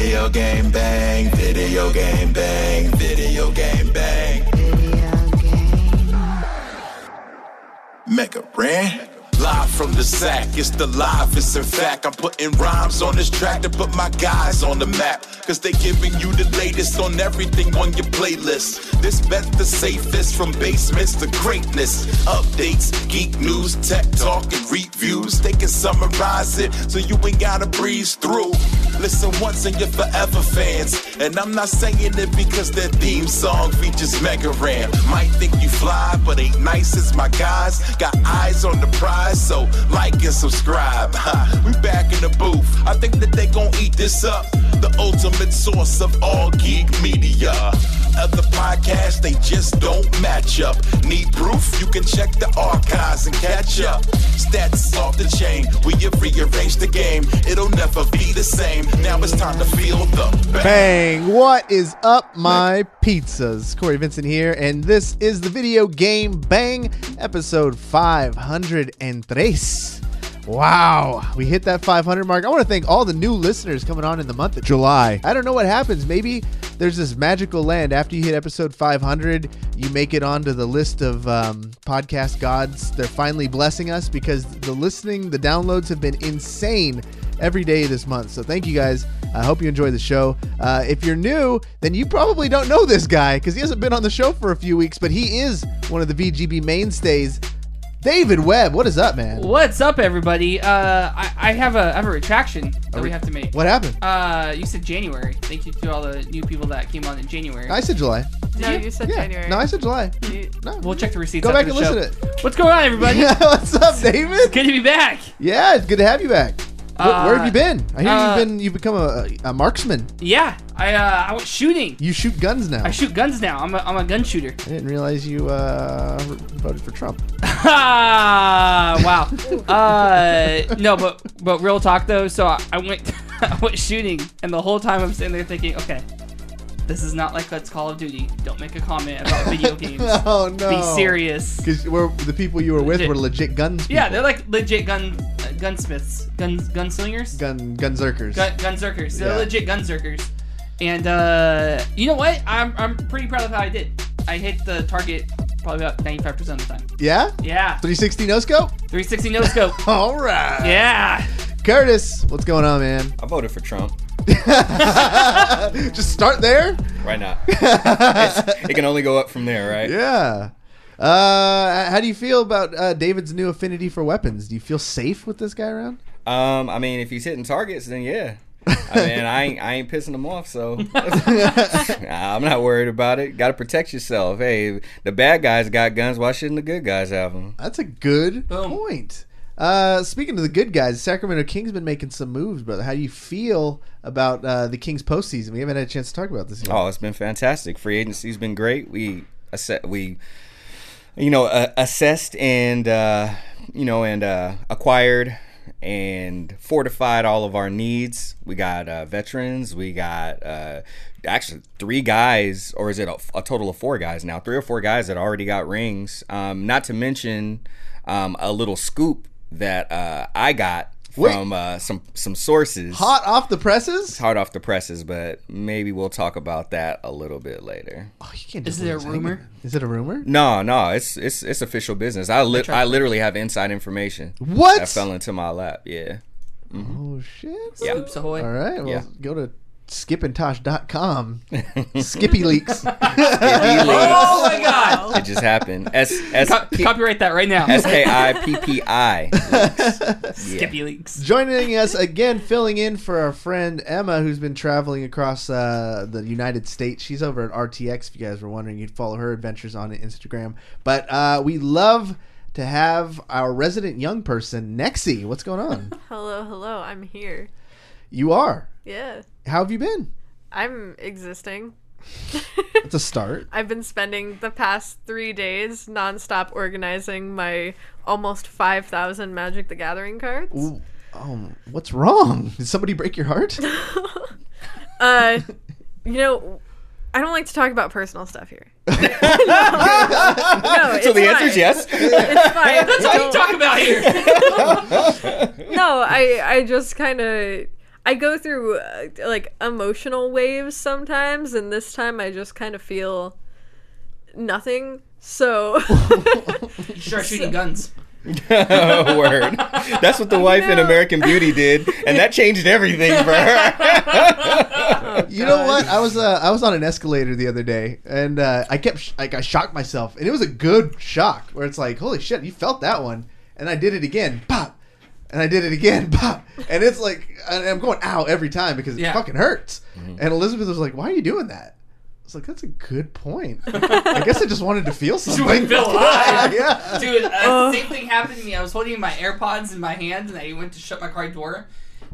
Video game bang, video game bang, video game bang. Video game. Mega Ran. Live from the sack, it's the livest. In fact, I'm putting rhymes on this track to put my guys on the map. Cause they giving you the latest on everything on your playlist. This bet the safest, from basements to greatness. Updates, geek news, tech talk, and reviews. They can summarize it so you ain't gotta breeze through. Listen once and you're forever fans. And I'm not saying it because their theme song features Mega Ran. Might think you fly, but ain't nice as my guys. Got eyes on the prize, so like and subscribe. We back in the booth. I think that they gon' eat this up. The ultimate source of all geek media. Other podcasts, they just don't match up. Need proof? You can check the archives and catch up. Stats off the chain, we have rearranged the game. It'll never be the same. Now it's time to feel the bang. What is up, my pizzas? Cory, Vincent here, and this is the Video Game Bang, episode 503. Wow, we hit that 500 mark. I want to thank all the new listeners coming on in the month of July. I don't know what happens. Maybe there's this magical land. After you hit episode 500, you make it onto the list of podcast gods. They're finally blessing us because the downloads have been insane every day this month. So thank you guys. I hope you enjoy the show. If you're new, then you probably don't know this guy because he hasn't been on the show for a few weeks, but he is one of the VGB mainstays. David Webb, what is up, man? What's up, everybody? I have a retraction that we have to make. What happened? You said January. Thank you to all the new people that came on in January. I said July. No, you said January. No, I said July. No. We'll check the receipts. Go back and the show. listen to it. What's going on, everybody? Yeah, what's up, David? It's good to be back. Yeah, it's good to have you back. Where have you been? I hear you've become a marksman. Yeah, I went shooting. You shoot guns now. I shoot guns now. I'm a gun shooter. I didn't realize you voted for Trump. Wow. No, but real talk though. So I went shooting, and the whole time I'm sitting there thinking, okay, this is not like Let's Call of Duty. Don't make a comment about video games. Oh no. Be serious. Because the people you were with were legit guns. Yeah, they're like legit gunsmiths, gunslingers, gunzerkers. Gunzerkers. They're legit gunzerkers. And you know what? I'm pretty proud of how I did. I hit the target probably about 95% of the time. Yeah? Yeah. 360 no scope? 360 no scope. All right. Yeah. Curtis, what's going on, man? I voted for Trump. Just start there? Why not? It can only go up from there, right? Yeah. How do you feel about David's new affinity for weapons? Do you feel safe with this guy around? I mean, if he's hitting targets, then yeah. I mean, I ain't pissing him off, so I'm not worried about it. Got to protect yourself. Hey, the bad guys got guns. Why shouldn't the good guys have them? That's a good point. Speaking of the good guys, Sacramento Kings been making some moves, brother. How do you feel about the Kings postseason? We haven't had a chance to talk about this yet. Oh, it's been fantastic. Free agency's been great. We assessed and acquired and fortified all of our needs. We got veterans. We got actually 3 guys, or is it a total of 4 guys now? 3 or 4 guys that already got rings. Not to mention a little scoop that I got from some sources. Hot off the presses? It's hot off the presses, but maybe we'll talk about that a little bit later. Oh, you can't. Is it a rumor? Is it a rumor? No, it's official business. I literally have inside information. What? That fell into my lap. Yeah. Mm-hmm. Oh shit. Yeah. Scoops ahoy. All right. Well, go to skipandtosh.com. Skippy leaks. Oh my god. It just happened. Copyright that right now. SKIPPI. Skippy leaks. Joining us again, filling in for our friend Emma, who's been traveling across the United States. She's over at RTX. If you guys were wondering, you'd follow her adventures on Instagram. But we love to have our resident young person, Nexy. What's going on? Hello. I'm here. You are? Yeah. How have you been? I'm existing. It's a start. I've been spending the past 3 days nonstop organizing my almost 5,000 Magic the Gathering cards. Ooh, what's wrong? Did somebody break your heart? I don't like to talk about personal stuff here. So the answer is yes. It's fine. That's all you talk about here. No, I just kind of... I go through like emotional waves sometimes, and this time I just kind of feel nothing. So You start shooting guns. Word. That's what the wife in American Beauty did, and that changed everything for her. You know what? I was on an escalator the other day, and I kept I shocked myself, and it was a good shock where it's like, holy shit, you felt that one, and I did it again, pop, and I did it again, pop, and it's like I'm going ow every time because it fucking hurts. And Elizabeth was like, "Why are you doing that?" I was like, "That's a good point. I guess I just wanted to feel something." You feel alive. Yeah. Dude, the same thing happened to me. I was holding my AirPods in my hand, and I went to shut my car door.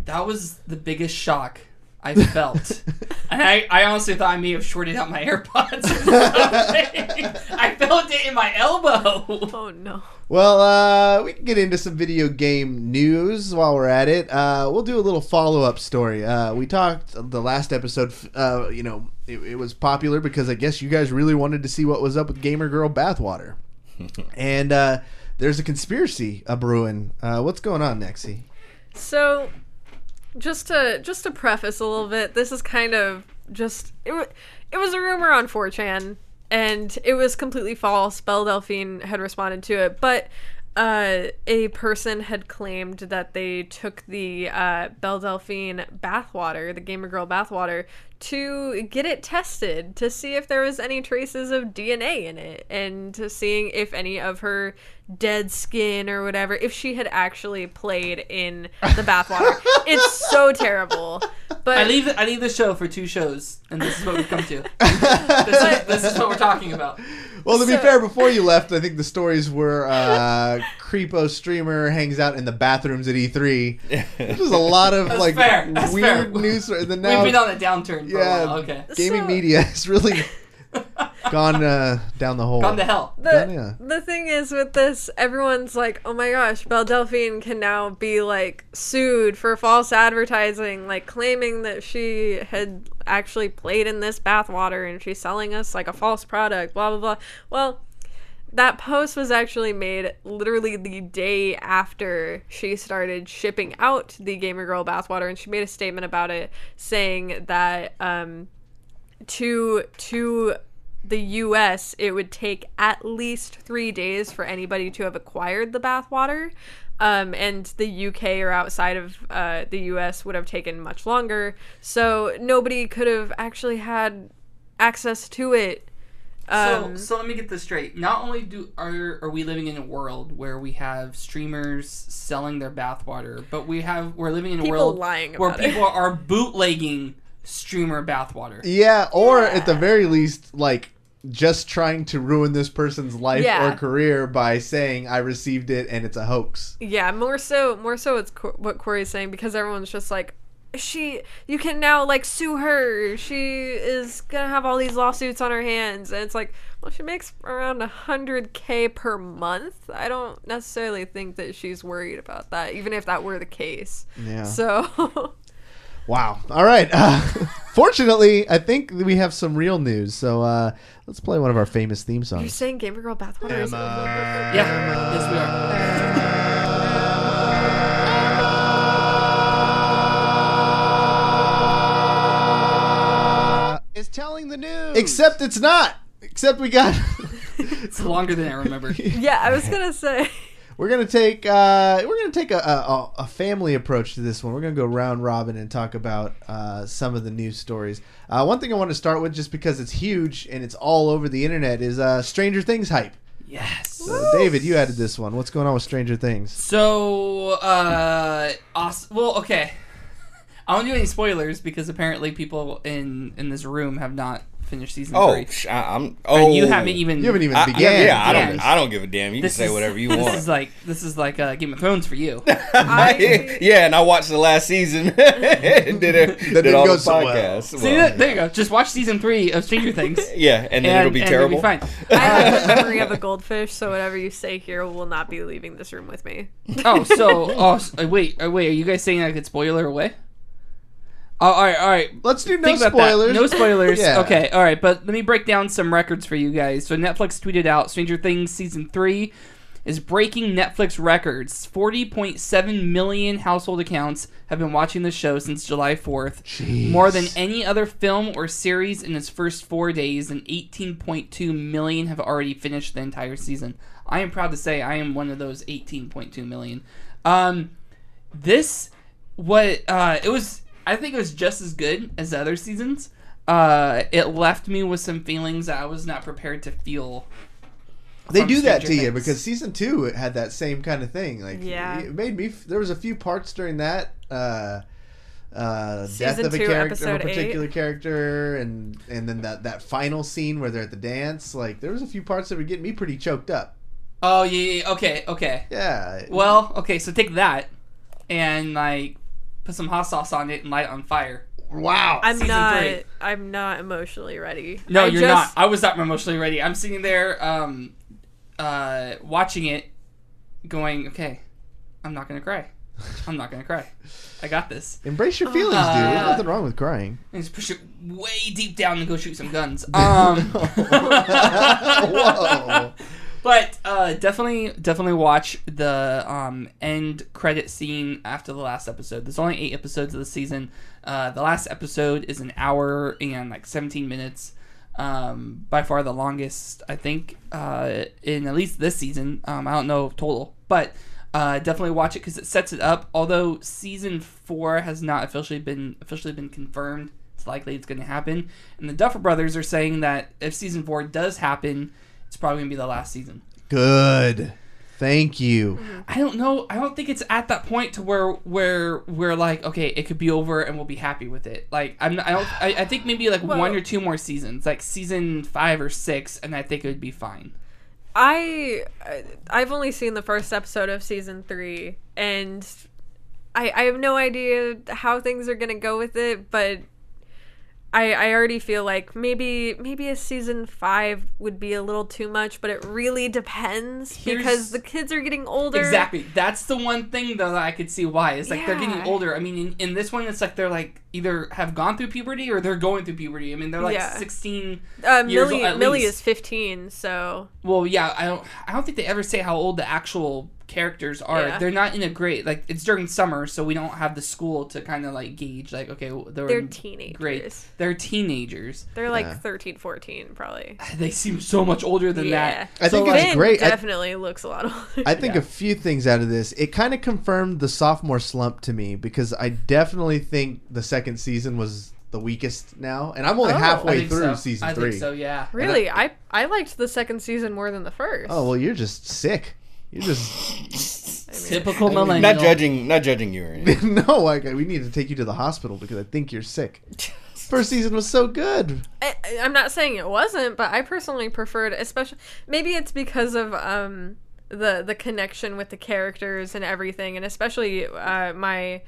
That was the biggest shock I felt. And I honestly thought I may have shorted out my AirPods or something. I felt it in my elbow. oh no. Well, we can get into some video game news while we're at it. We'll do a little follow-up story. We talked the last episode, it was popular because I guess you guys really wanted to see what was up with Gamer Girl Bathwater. And there's a conspiracy brewing. What's going on, Nexy? So, just to preface a little bit, this is kind of just it was a rumor on 4chan, and it was completely false. Belle Delphine had responded to it, but a person had claimed that they took the Belle Delphine bathwater, the Gamer Girl bathwater, to get it tested to see if there was any traces of DNA in it, and to seeing if any of her dead skin or whatever, if she had actually played in the bathwater. It's so terrible. But I leave the show for 2 shows, and this is what we've come to. This is what we're talking about. Well, to be fair, before you left, I think the stories were Creepo streamer hangs out in the bathrooms at E3. There's a lot of That's fair. That's weird fair. news. And then now, We've been on a downturn for a while. Okay. gaming media has really gone down the hole. Gone to hell. The thing is with this, everyone's like, oh my gosh, Belle Delphine can now be like sued for false advertising, like claiming that she had actually played in this bathwater and she's selling us like a false product, blah blah blah. Well, that post was actually made literally the day after she started shipping out the Gamer Girl bathwater, and she made a statement about it saying that to the US, it would take at least 3 days for anybody to have acquired the bathwater, and the UK or outside of the US would have taken much longer, so nobody could have actually had access to it. So let me get this straight. Not only are we living in a world where we have streamers selling their bathwater, but we're living in a world where people are bootlegging streamer bathwater. Yeah, or at the very least, like, just trying to ruin this person's life or career by saying I received it and it's a hoax. Yeah, more so it's what Cory's saying, because everyone's just like, you can now like sue her. She is gonna have all these lawsuits on her hands, and it's like, well, she makes around $100K per month. I don't necessarily think that she's worried about that, even if that were the case. Yeah. So. Wow. All right. Fortunately, I think we have some real news. So let's play one of our famous theme songs. You're saying Gamer Girl bathwater is Yeah. Yes, we are. Is telling the news. Except it's not. Except we got. It's longer than I remember. Yeah, I was gonna say. We're gonna take a family approach to this one. We're gonna go round robin and talk about some of the news stories. One thing I want to start with, just because it's huge and it's all over the internet, is Stranger Things hype. Yes. So, David, you added this one. What's going on with Stranger Things? So, awesome. Well, okay. I don't do any spoilers because apparently people in this room have not finished season 3. And you haven't even began. I don't give a damn. You can say whatever you want. This is like Game of Thrones for you. Yeah, and I watched the last season and did all the podcasts. Well. See, there you go. Just watch season 3 of Stranger Things. Yeah, and then it'll be terrible. It'll be fine. I have the memory of a goldfish, so whatever you say here will not be leaving this room with me. Wait. Are you guys saying I could spoiler away? Oh, all right. Let's do no spoilers. No spoilers. Yeah. Okay, all right. But let me break down some records for you guys. So Netflix tweeted out Stranger Things Season 3 is breaking Netflix records. 40.7 million household accounts have been watching the show since July 4th. Jeez. More than any other film or series in its first 4 days, and 18.2 million have already finished the entire season. I am proud to say I am one of those 18.2 million. I think it was just as good as the other seasons. It left me with some feelings that I was not prepared to feel. They do that to Stranger you Things. because season 2 it had that same kind of thing. Like, Yeah. it made me. There was a few parts during that death Season of a 2, character, of a episode particular character, and then that final scene where they're at the dance. Like, there was a few parts that were getting me pretty choked up. Oh yeah. Okay. Yeah. Well, okay. So take that and like put some hot sauce on it and light it on fire. Wow. I'm Season 3. not emotionally ready. No, you're not. I was not emotionally ready. I'm sitting there, watching it, going, okay, I'm not gonna cry. I'm not gonna cry. I got this. Embrace your feelings, dude. There's nothing wrong with crying. And just push it way deep down and go shoot some guns. Whoa. But definitely watch the end credit scene after the last episode. There's only 8 episodes of the season. The last episode is an hour and like 17 minutes. By far the longest, I think, in at least this season. I don't know total, but definitely watch it because it sets it up. Although season 4 has not officially been confirmed, it's likely it's going to happen. And the Duffer Brothers are saying that if season 4 does happen, it's probably going to be the last season. Good. Thank you. I don't know. I don't think it's at that point to where we're like, okay, it could be over and we'll be happy with it. Like I think maybe like 1 or 2 more seasons, like season 5 or 6, and I think it would be fine. I've only seen the first episode of season 3, and I have no idea how things are gonna go with it, but I already feel like maybe a season 5 would be a little too much, but it really depends because the kids are getting older. Exactly. That's the one thing though that I could see why. It's like they're getting older. I mean, in this one, it's like they're like either have gone through puberty or they're going through puberty. I mean, they're like 16 years old at Millie least. is 15, so. Well, yeah, I don't think they ever say how old the actual characters are. Yeah. They're not in a grade, like it's during summer, so we don't have the school to kind of like gauge like, okay, they're teenagers. Great. They're teenagers. They're like 13, 14 probably. They seem so much older than that. I think So, it's like, great. Definitely looks a lot older. I think a few things out of this. It kind of confirmed the sophomore slump to me because I definitely think the second season was the weakest now, and I'm only I halfway think through so. season I 3. think so, yeah. Really, I liked the second season more than the first. Oh well, you're just sick. You're just Typical millennial. Not judging you or anything. no. We need to take you to the hospital because I think you're sick. First season was so good. I'm not saying it wasn't, but I personally preferred, especially maybe it's because of the connection with the characters and everything, and especially my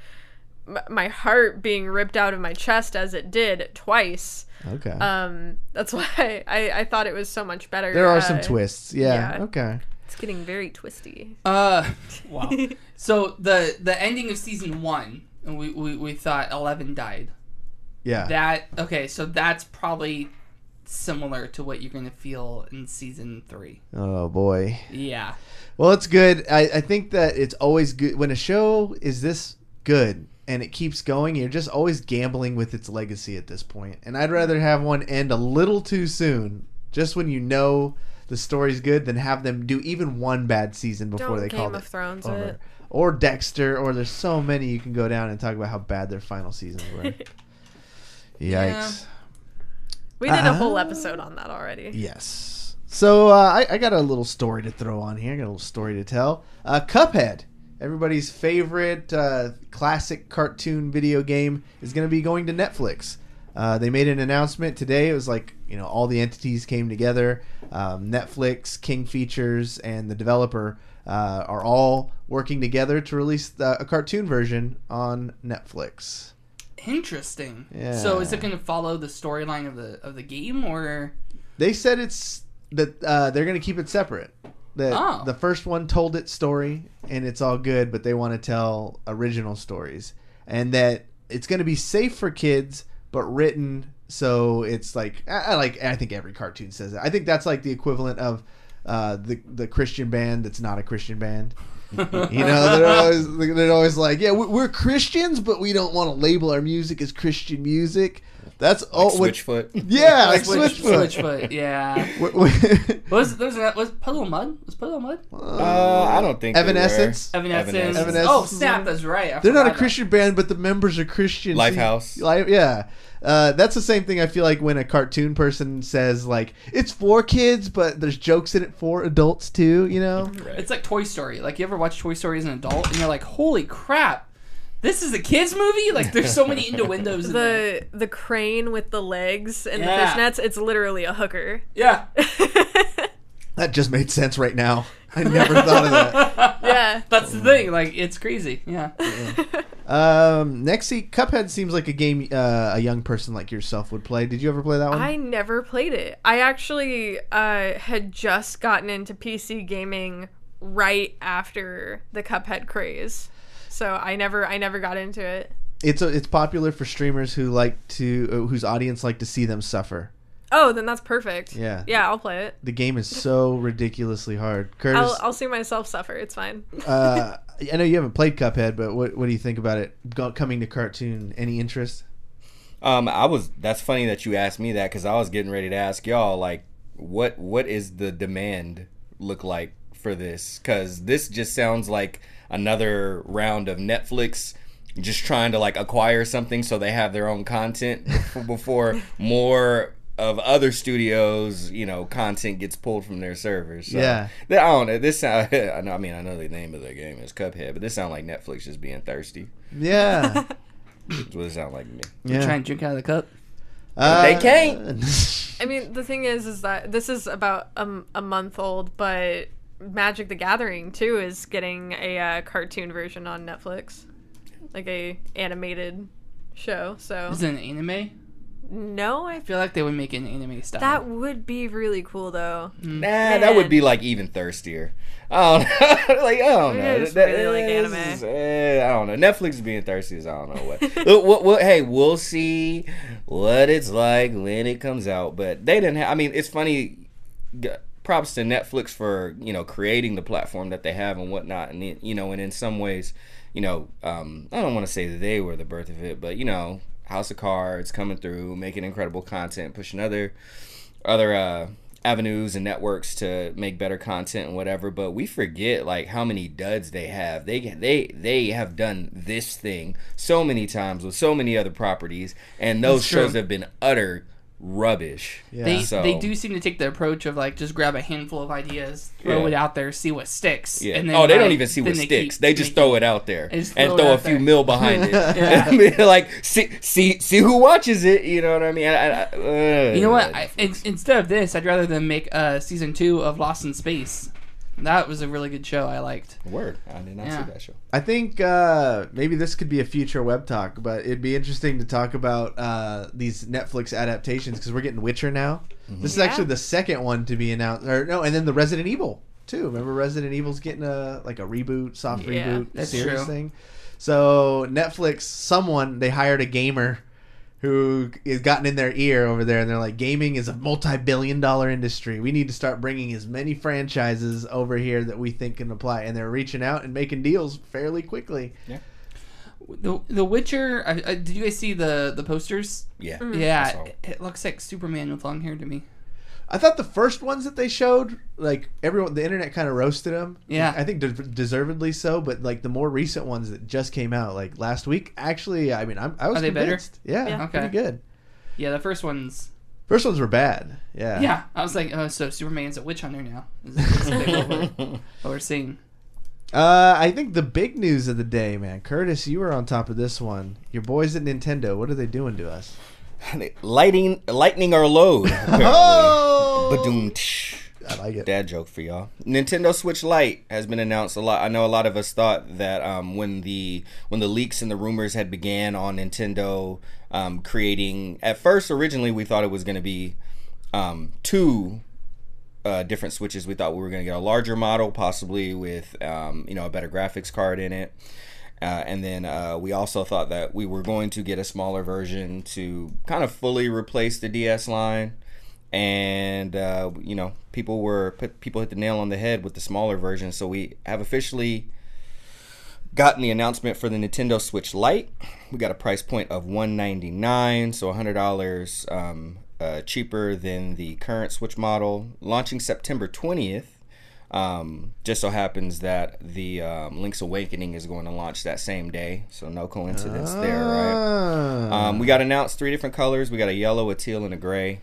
heart being ripped out of my chest as it did twice. Okay. That's why I thought it was so much better. There are some twists. Yeah. yeah. Okay. It's getting very twisty. Wow. So the ending of season 1, we thought 11 died. Yeah. So that's probably similar to what you're gonna feel in season 3. Oh boy. Yeah. Well, it's good. I think that it's always good when a show is this good and it keeps going. You're just always gambling with its legacy at this point. And I'd rather have one end a little too soon, just when you know the story's good, than have them do even one bad season before they call it Game of Thrones over. it. Or Dexter, or there's so many you can go down and talk about how bad their final seasons were. Yikes. We did a whole episode on that already. Yes. So I got a little story to throw on here. I got a little story to tell. Cuphead, everybody's favorite classic cartoon video game, is going to be going to Netflix. They made an announcement today. It was like, all the entities came together. Netflix, King Features, and the developer are all working together to release a cartoon version on Netflix. Interesting. Yeah. So is it going to follow the storyline of the game, or? They said it's that they're going to keep it separate. That the first one told its story and it's all good, but they want to tell original stories, and that it's going to be safe for kids, but written so it's like I think every cartoon says that. I think that's like the equivalent of the Christian band that's not a Christian band. They're always like, yeah, we're Christians, but we don't want to label our music as Christian music. That's Switchfoot. Yeah, like Switchfoot. Switchfoot, yeah. was Puddle of Mud? Was Puddle of Mud? I don't think Evanescence. Evanescence. Evanescence. Oh, snap! That's right. They're not a Christian band, but the members are Christian. Lifehouse. Yeah. That's the same thing I feel like when a cartoon person says, like, it's for kids, but there's jokes in it for adults too, you know? Right. It's like Toy Story. Like, you ever watch Toy Story as an adult, and you're like, holy crap, this is a kids movie? Like, there's so many innuendos in there. The crane with the legs and the fishnets, it's literally a hooker. Yeah. That just made sense right now. I never thought of that. Yeah. That's the thing. Like, it's crazy. Yeah. Nexy, Cuphead seems like a game a young person like yourself would play. Did you ever play that one? I never played it. I actually had just gotten into PC gaming right after the Cuphead craze. So I never got into it. It's popular for streamers who like to whose audience like to see them suffer. Oh, then that's perfect. Yeah. Yeah, I'll play it. The game is so ridiculously hard. Curtis, I'll see myself suffer. It's fine. I know you haven't played Cuphead, but what do you think about it coming to cartoon? Any interest? That's funny that you asked me that, because I was getting ready to ask y'all, like, what is the demand look like for this? Because this just sounds like another round of Netflix just trying to, like, acquire something so they have their own content before more of other studios, content gets pulled from their servers. So, yeah. I don't know. This sound. I know the name of the game is Cuphead, but this sounds like Netflix just being thirsty. Yeah. That's what it sounds like to me. Yeah. Trying to drink out of the cup. They can't. I mean, the thing is that this is about a month old, but Magic the Gathering 2 is getting a cartoon version on Netflix, like a animated show. So Is it an anime? No, I feel like they would make it an anime style. That would be really cool, though. Nah, that would be like even thirstier. I don't know. I don't know. I just really like anime. I don't know. Netflix is being thirsty as I don't know what. Hey, we'll see what it's like when it comes out. But they didn't have. I mean, it's funny. Props to Netflix for creating the platform that they have and whatnot, and and in some ways, I don't want to say that they were the birth of it, but House of Cards coming through, making incredible content, pushing other avenues and networks to make better content and whatever. But we forget like how many duds they have. They have done this thing so many times with so many other properties, and those shows have been utter rubbish. Yeah. They do seem to take the approach of like just grab a handful of ideas, throw it out there, see what sticks. Yeah. And then, they don't even see what sticks. They just throw it out there and throw a few mil behind it. I mean, like see who watches it. You know what I mean? You know what? Instead of this, I'd rather them make season 2 of Lost in Space. That was a really good show. I liked. Word. I did not see that show. I think maybe this could be a future web talk, but it'd be interesting to talk about these Netflix adaptations because we're getting Witcher now. Mm-hmm. This is actually the second one to be announced. And then the Resident Evil too. Remember Resident Evil's getting a reboot, soft reboot series thing. So Netflix, they hired a gamer who has gotten in their ear over there, and they're like, gaming is a multi-billion-dollar industry. We need to start bringing as many franchises over here that we think can apply. And they're reaching out and making deals fairly quickly. Yeah. The Witcher, did you guys see the posters? Yeah. Mm-hmm. Yeah, it looks like Superman with long hair to me. I thought the first ones that they showed, like the internet kind of roasted them. Yeah, I think deservedly so. But like the more recent ones that just came out, like last week, actually, I mean, I was Are they convinced. better? Yeah, okay. pretty good. Yeah, the first ones. First ones were bad. Yeah. Yeah, I was like, oh, so Superman's a witch hunter now. Is what we're seeing. I think the big news of the day, man, Curtis, you were on top of this one. Your boys at Nintendo, what are they doing to us? Lightning our load. Oh! Ba-doom. I like it. Dad joke for y'all. Nintendo Switch Lite has been announced a lot. I know a lot of us thought that when the leaks and the rumors had began on Nintendo creating, at first originally we thought it was going to be 2 different Switches. We thought we were going to get a larger model, possibly with a better graphics card in it. And then we also thought that we were going to get a smaller version to kind of fully replace the DS line. and people hit the nail on the head with the smaller version. So we have officially gotten the announcement for the Nintendo Switch Lite. We got a price point of $199, so $100 cheaper than the current Switch model, launching September 20th. Just so happens that the Link's Awakening is going to launch that same day, so no coincidence there, right? We got announced 3 different colors. We got a yellow, a teal, and a gray.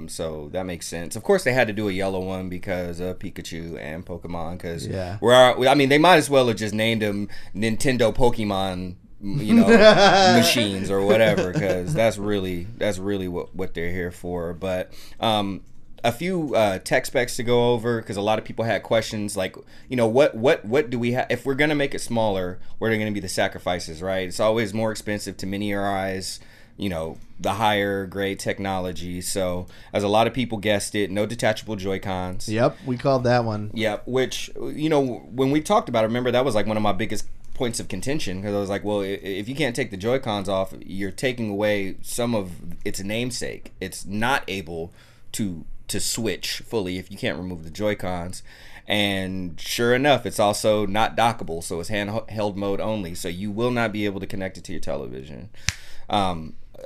So that makes sense. Of course, they had to do a yellow one because of Pikachu and Pokemon. Because they might as well have just named them Nintendo Pokemon, machines or whatever. Because that's really what they're here for. But a few tech specs to go over, because a lot of people had questions like, what do we have if we're gonna make it smaller? What are going to be the sacrifices? Right? It's always more expensive to miniaturize the higher grade technology. So as a lot of people guessed it, no detachable Joy-Cons. Yep, we called that one. Yep, which, when we talked about it, remember that was like one of my biggest points of contention, because I was like, well, if you can't take the Joy-Cons off, you're taking away some of its namesake. It's not able to switch fully if you can't remove the Joy-Cons. And sure enough, it's also not dockable, so it's handheld mode only, so you will not be able to connect it to your television.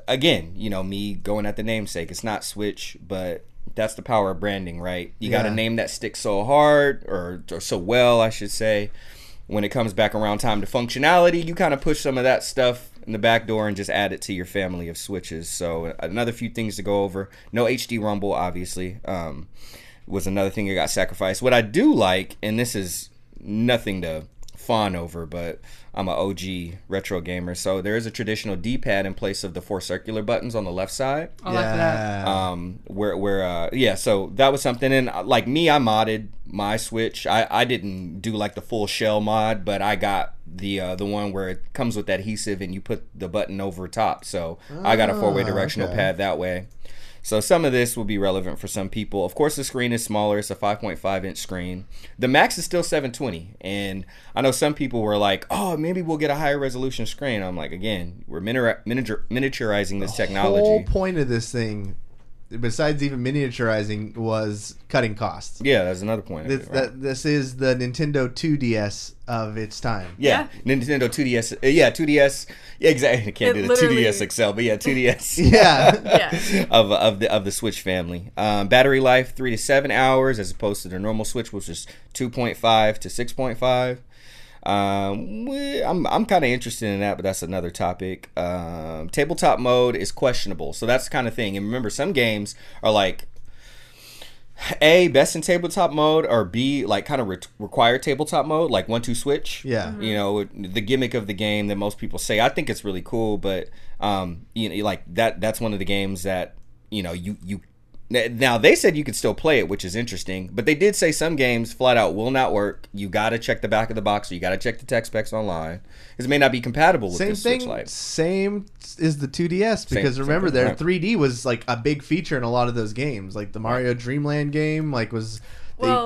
Again, me going at the namesake, it's not Switch, but that's the power of branding, right? You got a name that sticks so hard, or so well, I should say. When it comes back around time to functionality, you kind of push some of that stuff in the back door and just add it to your family of Switches. So another few things to go over. No HD Rumble, obviously, was another thing that got sacrificed. What I do like, and this is nothing to fawn over, but I'm an OG retro gamer, so there is a traditional D-pad in place of the 4 circular buttons on the left side. I like that. So that was something. And like me, I modded my Switch. I didn't do like the full shell mod, but I got the one where it comes with adhesive and you put the button over top. So I got a 4-way directional pad that way. So some of this will be relevant for some people. Of course, the screen is smaller. It's a 5.5-inch screen. The max is still 720. And I know some people were like, oh, maybe we'll get a higher resolution screen. I'm like, again, we're miniaturizing this technology. The whole point of this thing, besides even miniaturizing, was cutting costs. Yeah, that's another point. This is the Nintendo 2DS of its time. Yeah. Nintendo 2DS. 2DS. Yeah, exactly. I can't do the 2DS XL, but 2DS. Yeah. of the Switch family. Battery life 3 to 7 hours, as opposed to the normal Switch, which is 2.5 to 6.5. I'm kind of interested in that, but that's another topic. Tabletop mode is questionable, so that's the kind of thing. And remember, some games are like A, best in tabletop mode, or B, like kind of required tabletop mode, like 1-2 switch. Yeah. The gimmick of the game that most people say. I think it's really cool, but like that's one of the games that you now they said you could still play it, which is interesting, but they did say some games flat out will not work. You got to check the back of the box, or you got to check the tech specs online, because it may not be compatible with this Switch Lite. Same is the 2DS, because remember, their 3D was like a big feature in a lot of those games, like the Mario Dreamland game,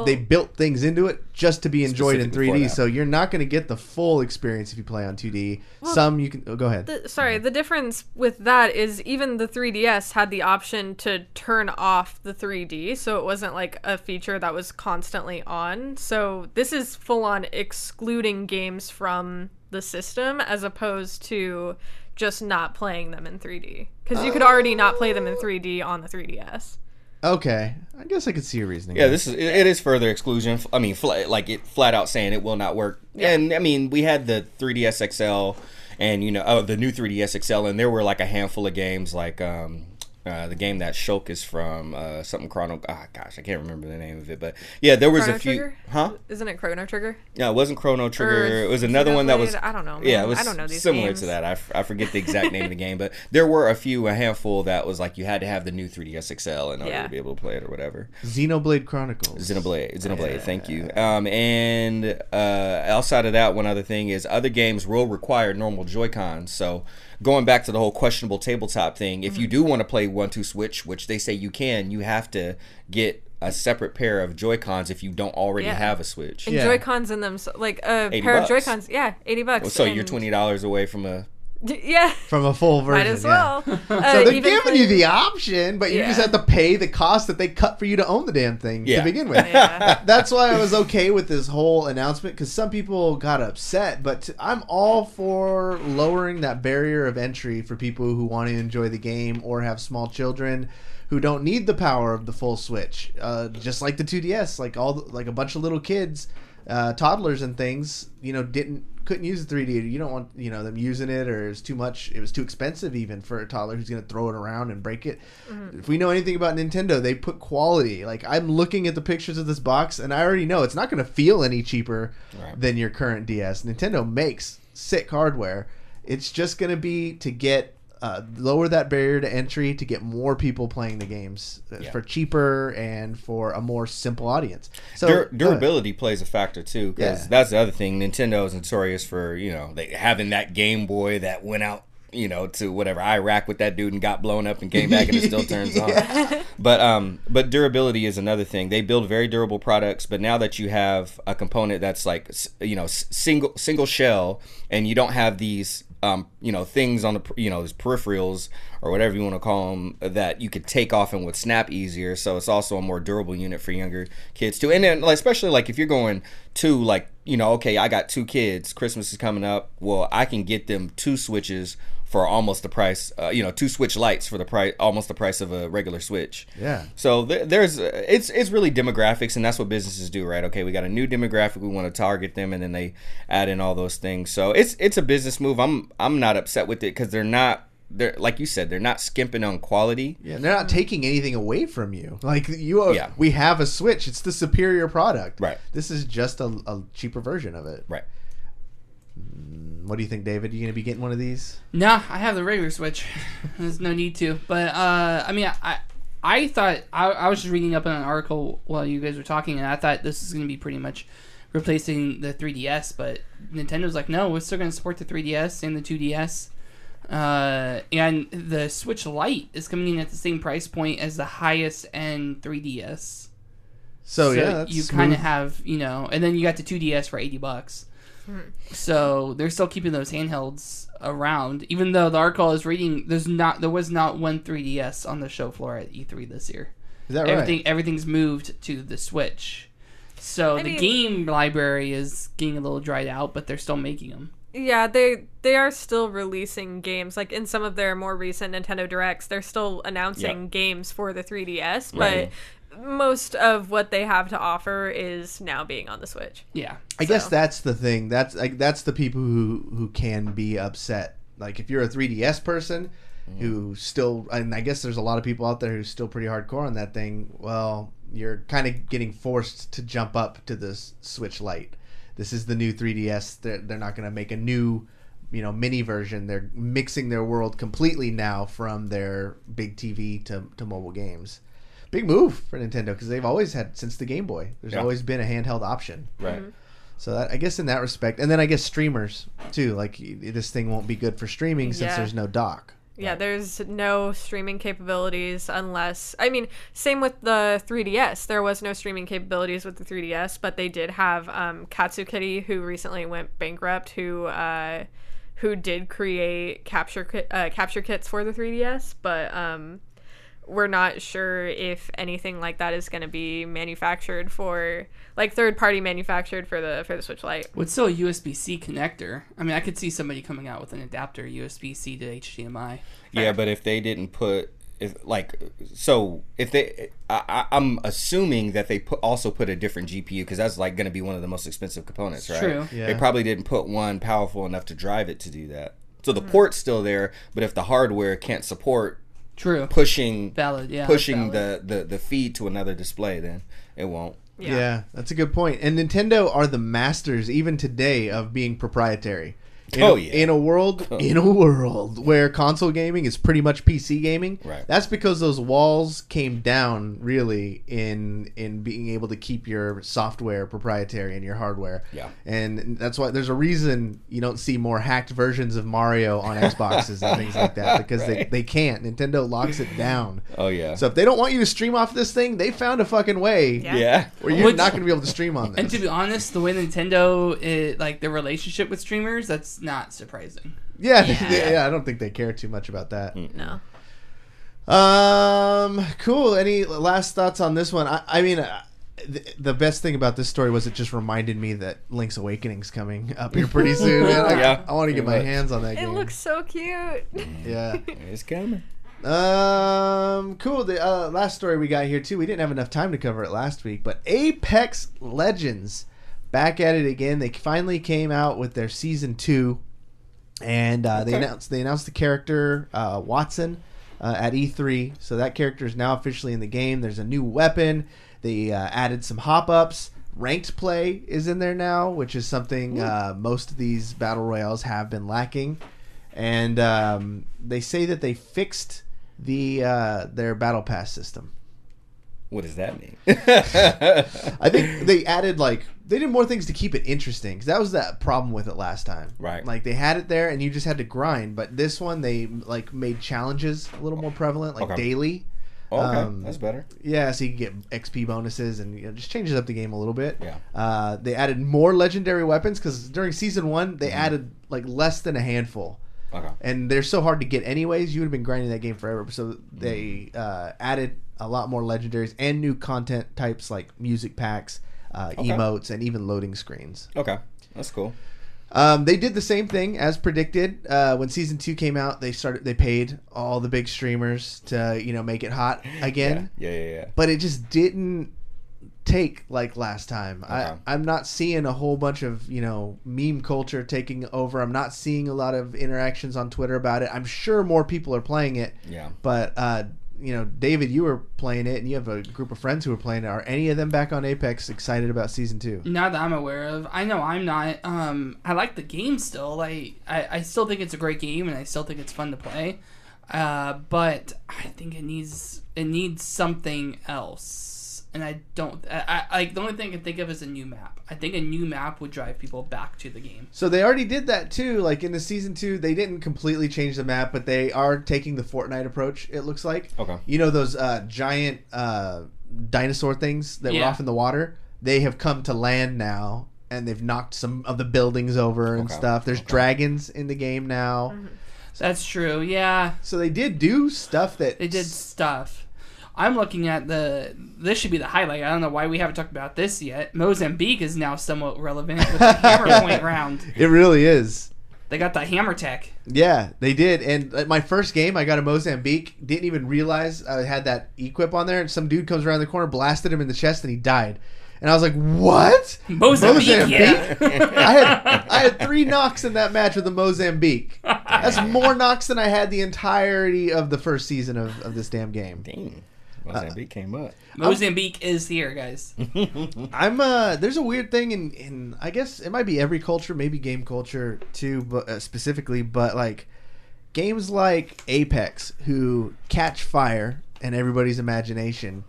they built things into it just to be enjoyed in 3D, so you're not going to get the full experience if you play on 2D. Some you can go ahead. The difference with that is even the 3DS had the option to turn off the 3D, so it wasn't like a feature that was constantly on. So this is full on excluding games from the system, as opposed to just not playing them in 3D, because you could already not play them in 3D on the 3DS. Okay, I guess I could see a reasoning. Yeah, it is further exclusion. I mean, it flat out saying it will not work. Yeah. And I mean, we had the 3DS XL, and the new 3DS XL, and there were like a handful of games, like the game that Shulk is from, something Chrono. Ah, gosh, I can't remember the name of it, but yeah, there was Chrono a few. Trigger? Huh? Isn't it Chrono Trigger? No, it wasn't Chrono Trigger. It was another one that was. I don't know. Man. Yeah, it was I don't know these similar games. to that. I forget the exact name of the game, but there were a handful that was like you had to have the new 3DS XL in order to be able to play it or whatever. Xenoblade Chronicles. Xenoblade. Thank you. And outside of that, one other thing is other games will require normal Joy-Cons. So going back to the whole questionable tabletop thing, if you do want to play 1-2 switch, which they say you can, you have to get a separate pair of Joy-Cons if you don't already have a Switch. And Joy-Cons in them, like a pair of Joy-Cons, $80. So you're $20 away from a Yeah. from a full version. Might as well. So they're Even giving you the option, but you Yeah. just have to pay the cost that they cut for you to own the damn thing Yeah. to begin with. Yeah. That's why I was okay with this whole announcement, because some people got upset, but I'm all for lowering that barrier of entry for people who want to enjoy the game or have small children who don't need the power of the full Switch. Just like the 2DS, like a bunch of little kids, toddlers and things, couldn't use the 3D. You don't want them using it, or it's too much. It was too expensive even for a toddler who's going to throw it around and break it. Mm-hmm. If we know anything about Nintendo, they put quality. Like, I'm looking at the pictures of this box, and I already know it's not going to feel any cheaper than your current DS. Nintendo makes sick hardware. It's just going to be to get lower that barrier to entry to get more people playing the games for cheaper and for a more simple audience. So durability plays a factor too, because that's the other thing. Nintendo is notorious for they having that Game Boy that went out to whatever Iraq with that dude and got blown up and came back and it still turns on. But durability is another thing. They build very durable products, but now that you have a component that's like single shell, and you don't have these things on the these peripherals or whatever you want to call them that you could take off and would snap easier, so it's also a more durable unit for younger kids too. And then especially like if you're going to okay, I got 2 kids, Christmas is coming up, well, I can get them 2 Switches for almost the price, 2 Switch Lites for the price, almost the price of a regular Switch. Yeah. So it's really demographics, and that's what businesses do, right? Okay, we got a new demographic, we want to target them, and then they add in all those things. So it's a business move. I'm not upset with it, because they're like you said, they're not skimping on quality. Yeah, they're not taking anything away from you. Like we have a Switch. It's the superior product. Right. This is just a cheaper version of it. Right. What do you think, David? Are you going to be getting one of these? Nah, I have the regular Switch. There's no need to. But I thought I was just reading up on an article while you guys were talking, and I thought this is going to be pretty much replacing the 3DS. But Nintendo's like, no, we're still going to support the 3DS and the 2DS. And the Switch Lite is coming in at the same price point as the highest end 3DS. So yeah, that's you kind of have, and then you got the 2DS for $80. So they're still keeping those handhelds around, even though the article is reading there was not one 3DS on the show floor at E3 this year. Is that right? Everything's moved to the Switch. So the game library is getting a little dried out, but they're still making them. Yeah, they are still releasing games. Like in some of their more recent Nintendo Directs, they're still announcing games for the 3DS, but most of what they have to offer is now being on the Switch. Yeah. I guess that's the thing. That's the people who can be upset. Like if you're a 3DS person who still, and I guess there's a lot of people out there who's still pretty hardcore on that thing, well, you're kind of getting forced to jump up to the Switch Lite. This is the new 3DS. They're not going to make a new, mini version. They're mixing their world completely now from their big TV to mobile games. Big move for Nintendo, because they've always had, since the Game Boy, there's always been a handheld option. Right. Mm-hmm. So that, I guess in that respect, and then I guess streamers too. Like this thing won't be good for streaming since there's no dock. Yeah, there's no streaming capabilities unless... I mean, same with the 3DS. There was no streaming capabilities with the 3DS, but they did have Katsu Kitty, who recently went bankrupt, who did create capture kits for the 3DS, but we're not sure if anything like that is going to be manufactured for... like third-party manufactured for the Switch Lite. Well, it's still a USB-C connector. I mean, I could see somebody coming out with an adapter USB-C to HDMI. Yeah, but if they didn't put, I'm assuming that they also put a different GPU, because that's like going to be one of the most expensive components, right? True. Yeah. They probably didn't put one powerful enough to drive it to do that. So the port's still there, but if the hardware can't support pushing the feed to another display, then it won't. Yeah, that's a good point. And Nintendo are the masters even today of being proprietary. In a world where console gaming is pretty much PC gaming, right. That's because those walls came down really in being able to keep your software proprietary and your hardware. Yeah. And that's why there's a reason you don't see more hacked versions of Mario on Xboxes and things like that, because they can't. Nintendo locks it down. Oh yeah. So if they don't want you to stream off this thing, they found a fucking way. Yeah. Where you're not going to be able to stream on this. And to be honest, the way Nintendo, like their relationship with streamers, that's That's not surprising. Yeah, I don't think they care too much about that. No. Cool. Any last thoughts on this one? I mean, the best thing about this story was it just reminded me that Link's Awakening's coming up here pretty soon. Man. I want to get my hands on that game. It looks so cute. Yeah. It's coming. Cool. The last story we got here too. We didn't have enough time to cover it last week, but Apex Legends back at it again. They finally came out with their season 2, and they announced the character Watson at E3. So that character is now officially in the game. There's a new weapon. They added some hop-ups. Ranked play is in there now, which is something most of these battle royales have been lacking. And they say that they fixed their battle pass system. What does that mean? I think they added they did more things to keep it interesting, because that was that problem with it last time. Right. Like they had it there and you just had to grind, but this one they made challenges a little more prevalent, daily. Oh, okay, that's better. Yeah, so you can get XP bonuses and just changes up the game a little bit. Yeah. They added more legendary weapons, because during season 1 they added less than a handful. Okay. And they're so hard to get anyways. You would have been grinding that game forever. So they added a lot more legendaries and new content types like music packs, emotes, and even loading screens. Okay, that's cool. They did the same thing as predicted. When season 2 came out, they paid all the big streamers to make it hot again. Yeah. But it just didn't take like last time. Okay. I'm not seeing a whole bunch of meme culture taking over. I'm not seeing a lot of interactions on Twitter about it. I'm sure more people are playing it. Yeah. But David, you were playing it, and you have a group of friends who are playing it. Are any of them back on Apex excited about season 2? Not that I'm aware of. I know I'm not. I like the game still. I still think it's a great game, and I still think it's fun to play. But I think it needs something else. And I don't. The only thing I can think of is a new map. I think a new map would drive people back to the game. So they already did that too. Like in the season 2, they didn't completely change the map, but they are taking the Fortnite approach. It looks like. Okay. Those giant dinosaur things that were off in the water. They have come to land now, and they've knocked some of the buildings over and stuff. There's dragons in the game now. Mm-hmm. That's true. Yeah. So they did do stuff that they did stuff. I'm looking at this should be the highlight. I don't know why we haven't talked about this yet. Mozambique is now somewhat relevant with the hammer point round. It really is. They got the hammer tech. Yeah, they did. And at my first game, I got a Mozambique. Didn't even realize I had that equip on there. And some dude comes around the corner, blasted him in the chest, and he died. And I was like, what? Mozambique? Yeah. I had 3 knocks in that match with a Mozambique. That's more knocks than I had the entirety of the first season of this damn game. Dang. Mozambique came up. Mozambique is here, guys. There's a weird thing in I guess it might be every culture, maybe game culture too, but specifically, but like games like Apex, who catch fire in everybody's imagination.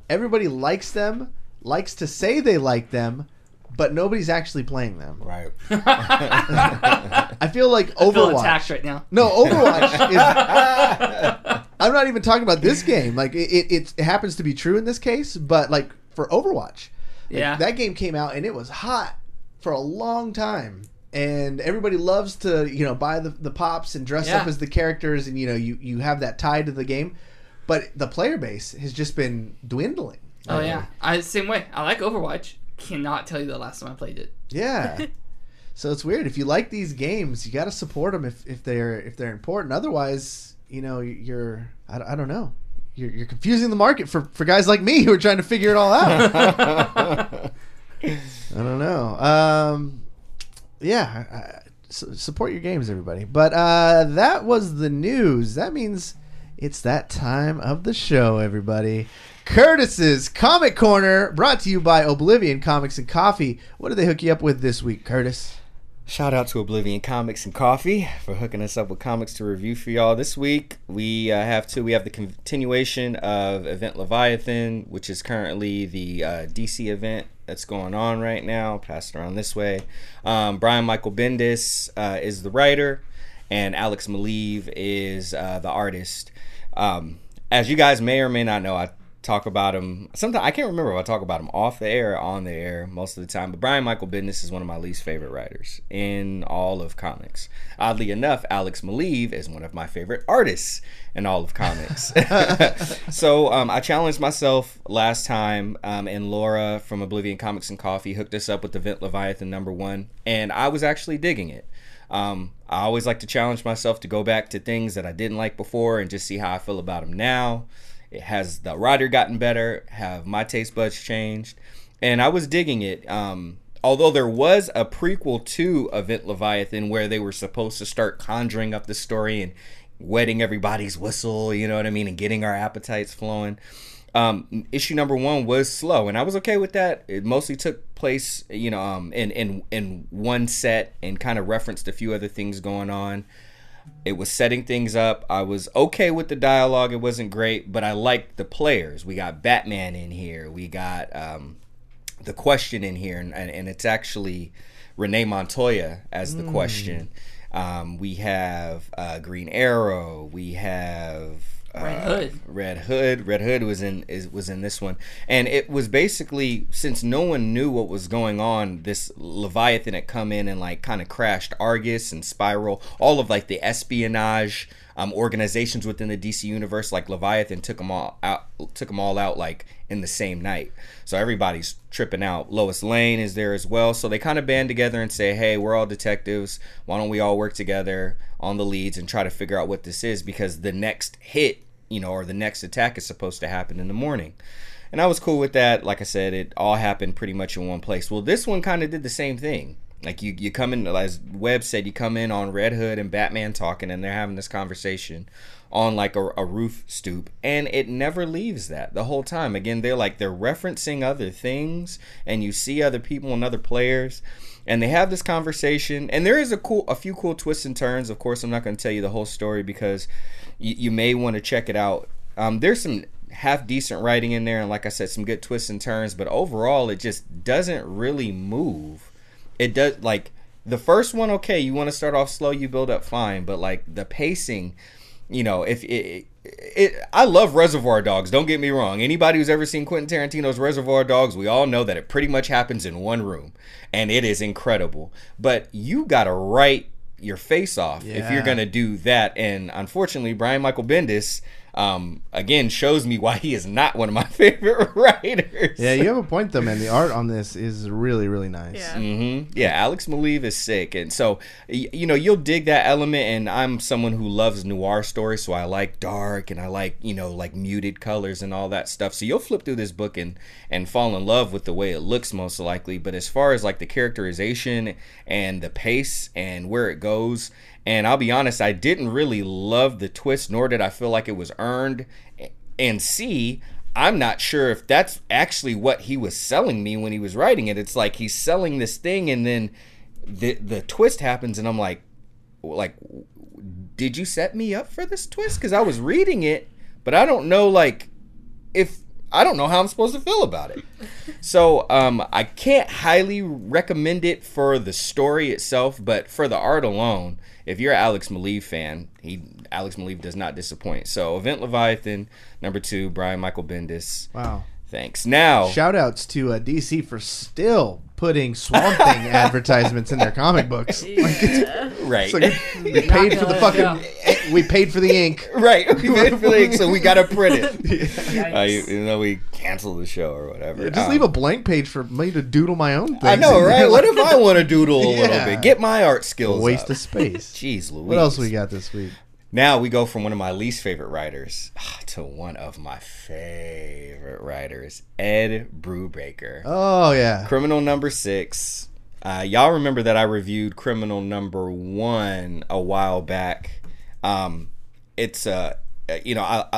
Everybody likes them, likes to say they like them, but nobody's actually playing them. Right. I feel like Overwatch. I feel attacked right now. No, Overwatch is. I'm not even talking about this game. Like it happens to be true in this case, but like for Overwatch, that game came out and it was hot for a long time, and everybody loves to buy the pops and dress up as the characters, and you have that tie to the game, but the player base has just been dwindling. Oh yeah, same way. I like Overwatch. Cannot tell you the last time I played it. Yeah. So it's weird. If you like these games, you got to support them if they're important. Otherwise, you're I don't know. You're confusing the market for guys like me who are trying to figure it all out. I don't know. Support your games, everybody. But that was the news. That means it's that time of the show, everybody. Curtis's Comic Corner, brought to you by Oblivion Comics and Coffee. What did they hook you up with this week, Curtis? Shout out to Oblivion Comics and Coffee for hooking us up with comics to review for y'all this week. We have the continuation of Event Leviathan, which is currently the DC event that's going on right now. Pass it around this way. Brian Michael Bendis is the writer, and Alex Maleev is the artist. As you guys may or may not know, I talk about him. Sometimes I can't remember if I talk about him off the air or on the air most of the time. But Brian Michael Bendis is one of my least favorite writers in all of comics. Oddly enough, Alex Maleev is one of my favorite artists in all of comics. So I challenged myself last time, and Laura from Oblivion Comics and Coffee hooked us up with Event Leviathan #1, and I was actually digging it. I always like to challenge myself to go back to things that I didn't like before and just see how I feel about them now. It has the writer gotten better? Have my taste buds changed? And I was digging it. Although there was a prequel to Event Leviathan where they were supposed to start conjuring up the story and wetting everybody's whistle, you know what I mean, and getting our appetites flowing. Issue #1 was slow, and I was okay with that. It mostly took place, in one set and kind of referenced a few other things going on. It was setting things up. I was okay with the dialogue. It wasn't great, but I liked the players. We got Batman in here. We got the Question in here, and it's actually Renee Montoya as the Question. We have Green Arrow. We have Red Hood was in this one, and it was basically, since no one knew what was going on, this Leviathan had come in and like kind of crashed Argus and Spiral, all of like the espionage organizations within the DC universe. Like Leviathan took them all out like in the same night, so everybody's tripping out. Lois Lane is there as well, so they kind of band together and say, hey, we're all detectives, why don't we all work together on the leads and try to figure out what this is, because the next hit, or the next attack is supposed to happen in the morning. And I was cool with that. Like I said, it all happened pretty much in one place. Well, this one kind of did the same thing. Like you come in, as Webb said, you come in on Red Hood and Batman talking, and they're having this conversation on like a roof stoop, and it never leaves that the whole time. Again, they're referencing other things, and you see other people and other players, and they have this conversation, and there is a few cool twists and turns. Of course, I'm not going to tell you the whole story because you may want to check it out. There's some half decent writing in there, and like I said, some good twists and turns, but overall it just doesn't really move. It does, like the first one, okay, you want to start off slow, you build up fine, but like the pacing, if I love Reservoir Dogs, don't get me wrong. Anybody who's ever seen Quentin Tarantino's Reservoir Dogs, we all know that it pretty much happens in one room, and it is incredible. But you gotta write your face off if you're gonna do that, and unfortunately Brian Michael Bendis again shows me why he is not one of my favorite writers. Yeah, you have a point though, man. The art on this is really, really nice. Yeah. Yeah, Alex Maleev is sick, and so you'll dig that element. And I'm someone who loves noir stories, so I like dark and I like like muted colors and all that stuff. So you'll flip through this book and fall in love with the way it looks, most likely. But as far as like the characterization and the pace and where it goes. And I'll be honest, I didn't really love the twist, nor did I feel like it was earned. And I'm not sure if that's actually what he was selling me when he was writing it. It's like he's selling this thing, and then the twist happens, and I'm like, did you set me up for this twist? Because I was reading it, but I don't know, I don't know how I'm supposed to feel about it. So I can't highly recommend it for the story itself, but for the art alone, if you're an Alex Maleev fan, Alex Maleev does not disappoint. So Event Leviathan, #2, Brian Michael Bendis. Wow. Thanks. Now, shout outs to DC for still putting Swamp Thing advertisements in their comic books. Yeah. right. We paid for the fucking. We paid for the ink. Right. We paid for the ink, so we gotta print it. Yikes. We canceled the show or whatever. Yeah, just leave a blank page for me to doodle my own things. I know, right? What if I want to doodle a little bit? Get my art skills Waste up. of space. Jeez Louise. What else we got this week? Now we go from one of my least favorite writers to one of my favorite writers, Ed Brubaker. Oh, yeah. Criminal #6. Y'all remember that I reviewed Criminal #1 a while back. It's I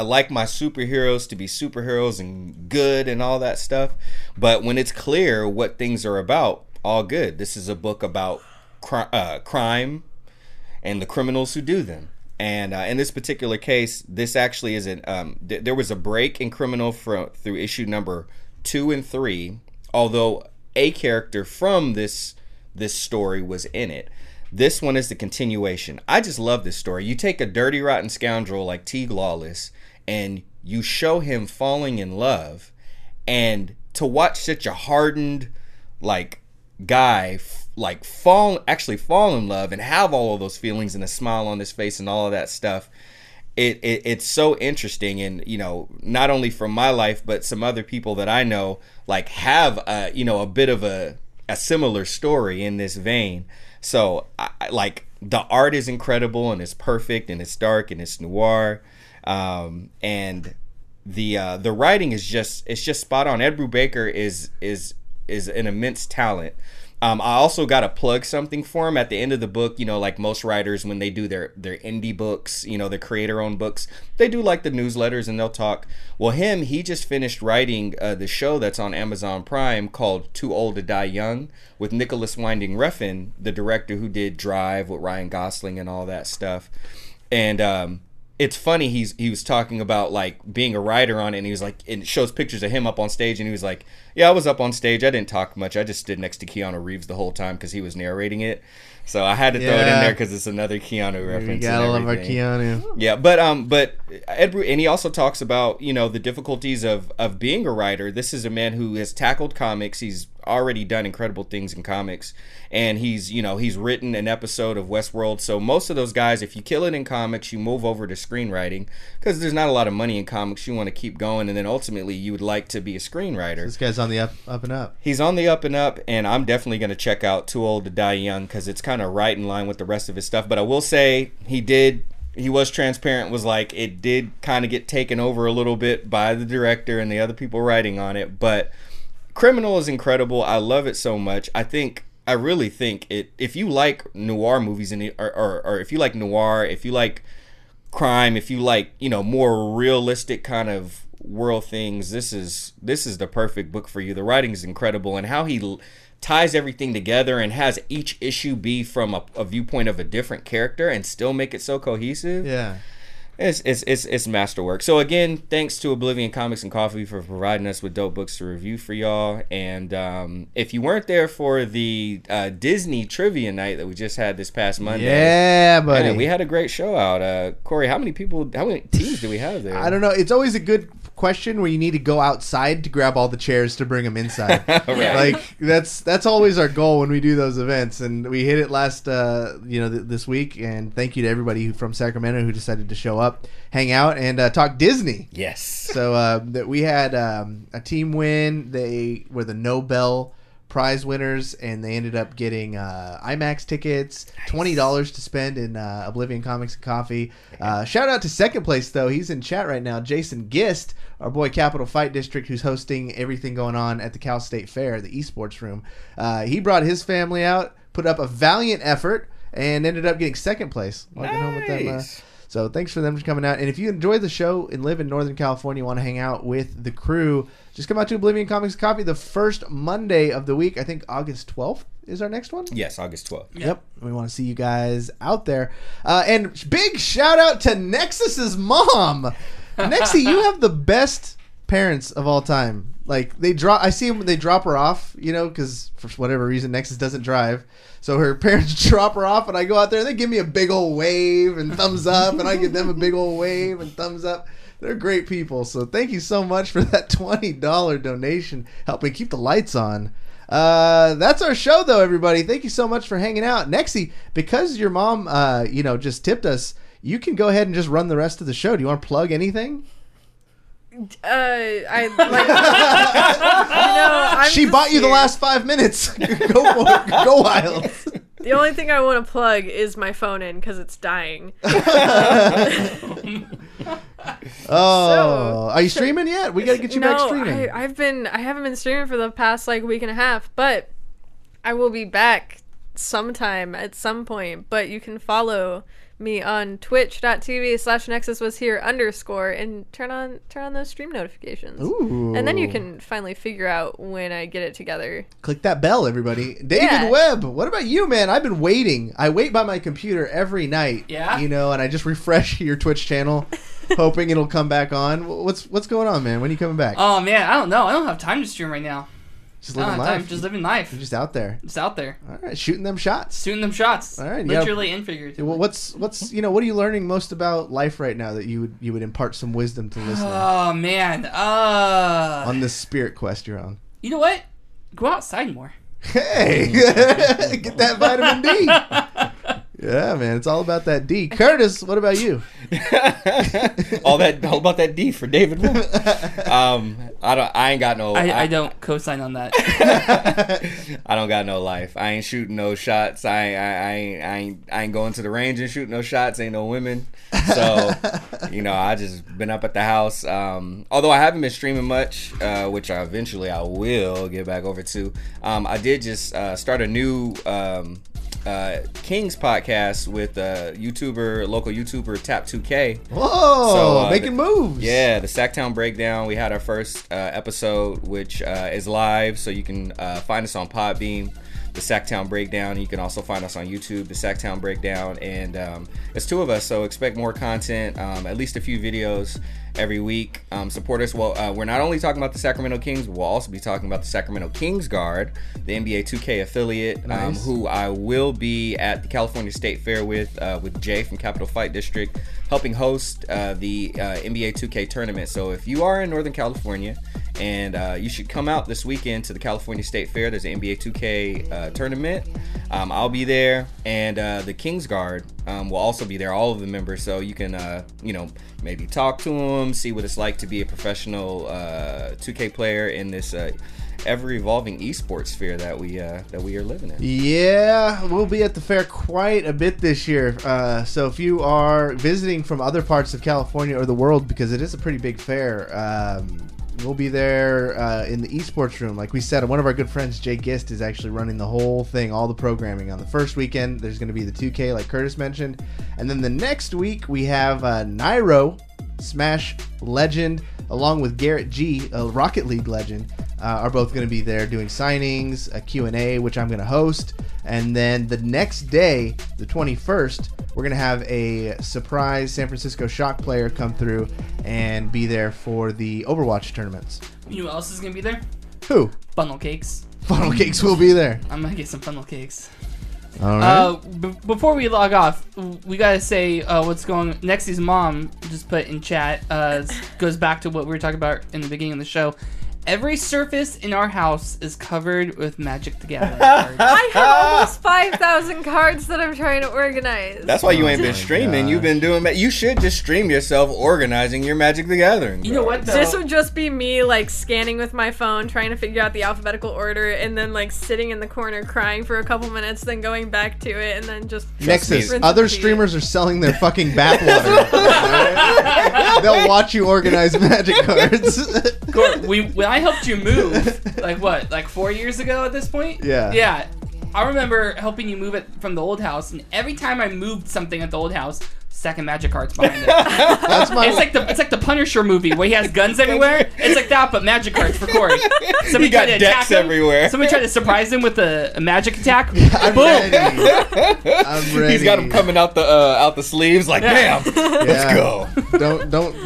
like my superheroes to be superheroes and good and all that stuff, but when it's clear what things are about, all good. This is a book about crime and the criminals who do them. And in this particular case, this actually isn't. There was a break in Criminal through issue #2 and 3, although a character from this story was in it. This one is the continuation. I just love this story. You take a dirty, rotten scoundrel like Teague Lawless, and you show him falling in love, and to watch such a hardened like guy fall in love and have all of those feelings and a smile on his face and all of that stuff, it's so interesting. And you know, not only from my life but some other people that I know like have a bit of a similar story in this vein. So like the art is incredible and it's perfect and it's dark and it's noir, and the writing is just spot on. Ed Brubaker is an immense talent. I also got to plug something for him at the end of the book. You know, like most writers, when they do their indie books, you know, their creator-owned books, they do like the newsletters and they'll talk. Well, he just finished writing the show that's on Amazon Prime called Too Old to Die Young with Nicholas Winding Refn, the director who did Drive with Ryan Gosling and all that stuff. And it's funny, he was talking about like being a writer on it, and he was like, and it shows pictures of him up on stage, and he was like, yeah, I was up on stage, I didn't talk much, I just stood next to Keanu Reeves the whole time because he was narrating it, so I had to throw it in there because it's another Keanu reference. We gotta love our Keanu. Yeah, but Ed, and he also talks about, you know, the difficulties of being a writer. This is a man who has tackled comics. He's already done incredible things in comics, and he's written an episode of Westworld. So most of those guys, if you kill it in comics, you move over to screenwriting because there's not a lot of money in comics. You want to keep going, and then ultimately you would like to be a screenwriter. This guy's on the up and up. He's on the up and up, and I'm definitely going to check out Too Old to Die Young because it's kind of right in line with the rest of his stuff. But I will say he was transparent, was like it did kind of get taken over a little bit by the director and the other people writing on it. But Criminal is incredible. I love it so much. I really think it. If you like noir movies or if you like noir, if you like crime, if you like, you know, more realistic kind of world things, this is the perfect book for you. The writing is incredible, and how he ties everything together and has each issue be from a viewpoint of a different character and still make it so cohesive. Yeah. It's masterwork. So again, thanks to Oblivion Comics and Coffee for providing us with dope books to review for y'all. And if you weren't there for the Disney trivia night that we just had this past Monday, yeah, buddy, we had a great show out. Corey, how many teams do we have there? I don't know. It's always a good question where you need to go outside to grab all the chairs to bring them inside. Right. Like that's always our goal when we do those events, and we hit it last this week. And thank you to everybody from Sacramento who decided to show up, hang out, and talk Disney. Yes. So that we had a team win. They were the Nobel Prize winners, and they ended up getting IMAX tickets, $20 to spend in Oblivion Comics and Coffee. Shout out to second place, though. He's in chat right now. Jason Gist, our boy Capital Fight District, who's hosting everything going on at the Cal State Fair, the Esports room. He brought his family out, put up a valiant effort, and ended up getting second place. Walking home with them. So thanks for them for coming out. And if you enjoy the show and live in Northern California, want to hang out with the crew, just come out to Oblivion Comics and Coffee the first Monday of the week. I think August 12th is our next one. Yes, August 12th. Yep. We want to see you guys out there. And big shout out to Nexus's mom. Nexy, you have the best parents of all time. Like I see them, they drop her off, because for whatever reason Nexus doesn't drive. So her parents drop her off, and I go out there, and they give me a big old wave and thumbs up, and I give them a big old wave and thumbs up. They're great people. So thank you so much for that $20 donation, helping keep the lights on. That's our show, though, everybody. Thank you so much for hanging out. Nexy, because your mom, just tipped us, you can go ahead and just run the rest of the show. Do you want to plug anything? She bought you the last 5 minutes. Go for it. Go wild. The only thing I want to plug is my phone in because it's dying. Are you streaming yet? We got to get you back streaming. I haven't been streaming for the past week and a half, but I will be back sometime at some point. But you can follow me on twitch.tv/nexuswashere_ and turn on those stream notifications. Ooh. And then you can finally figure out when I get it together. Click that bell, everybody. David Webb, what about you, man? I've been waiting. I wait by my computer every night. Yeah. And I just refresh your Twitch channel, hoping it'll come back on. What's going on, man? When are you coming back? Oh man, I don't know. I don't have time to stream right now. Just living life. I'm just living life. You're just out there. Just out there. All right, shooting them shots. Shooting them shots. All right, literally and figuratively. Well, what's what are you learning most about life right now that you would impart some wisdom to listeners? Oh man. On this spirit quest you're on. You know what? Go outside more. Hey, get that vitamin D. Yeah, man, it's all about that D. Curtis, what about you? all about that D for David. I ain't got no. I don't co-sign on that. I don't got no life. I ain't shooting no shots. I ain't going to the range and shooting no shots. Ain't no women. So I just been up at the house. Although I haven't been streaming much, which I will get back over to. I did just start a new Kings podcast with local YouTuber Tap2K. Whoa, so, making moves. Yeah, the Sacktown Breakdown. We had our first episode, which is live, so you can find us on Podbean, the Sacktown Breakdown. You can also find us on YouTube, the Sacktown Breakdown, and it's 2 of us, so expect more content, at least a few videos every week. Support us. Well, we're not only talking about the Sacramento Kings, we'll also be talking about the Sacramento Kings Guard, the NBA 2K affiliate, nice. Who I will be at the California State Fair with Jay from Capital Fight District, helping host the NBA 2K tournament. So if you are in Northern California, and you should come out this weekend to the California State Fair. There's an NBA 2K tournament. I'll be there, and the Kings Guard will also be there, all of the members, so you can maybe talk to them, see what it's like to be a professional 2K player in this ever-evolving esports sphere that we are living in. Yeah, we'll be at the fair quite a bit this year. So if you are visiting from other parts of California or the world, because it is a pretty big fair, we'll be there in the esports room. Like we said, one of our good friends, Jay Gist, is actually running the whole thing, all the programming. On the first weekend, there's going to be the 2K, like Curtis mentioned. And then the next week, we have Nairo, Smash legend, along with Garrett G, a Rocket League legend, are both going to be there doing signings, a Q&A, which I'm going to host. And then the next day, the 21st, we're going to have a surprise San Francisco Shock player come through and be there for the Overwatch tournaments. You know who else is going to be there? Who? Funnel Cakes. Funnel Cakes will be there. I'm going to get some funnel cakes. All right. Before we log off, we got to say what's going on. Nexy's mom just put in chat, goes back to what we were talking about in the beginning of the show. Every surface in our house is covered with Magic the Gathering cards. I have almost 5,000 cards that I'm trying to organize. That's why you ain't been streaming. gosh. You've been doing that. You should just stream yourself organizing your Magic the Gathering. You know what, though? This would just be me, like, scanning with my phone, trying to figure out the alphabetical order, and then, like, sitting in the corner crying for a couple minutes, then going back to it, and then just... Nexus, rinse other and repeat. streamers are selling their fucking bathwater. They'll watch you organize Magic cards. When I helped you move, like 4 years ago at this point? Yeah. I remember helping you move it from the old house, and every time I moved something at the old house, stacking Magic cards behind it. That's my. It's like the Punisher movie where he has guns everywhere. It's like that, but Magic cards for Corey. Somebody He got tried to decks attack him. everywhere. Somebody tried to surprise him with a magic attack. I'm Boom. ready. I'm ready. He's got him coming out the sleeves like, Yeah. bam, let's go.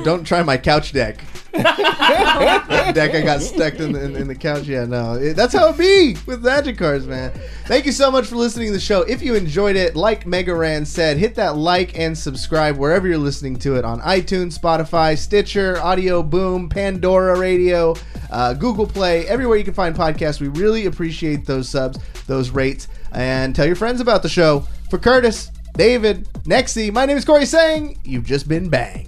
Don't try my couch deck. That deck I got stuck in the couch. Yeah, no, that's how it be with Magic cards, man. Thank you so much for listening to the show. If you enjoyed it, like Mega Ran said, hit that like and subscribe wherever you're listening to it on iTunes, Spotify, Stitcher, Audio Boom, Pandora Radio, Google Play, everywhere you can find podcasts. We really appreciate those subs, those rates, and tell your friends about the show. For Curtis, David, Nexy, my name is Cory saying, you've just been banged.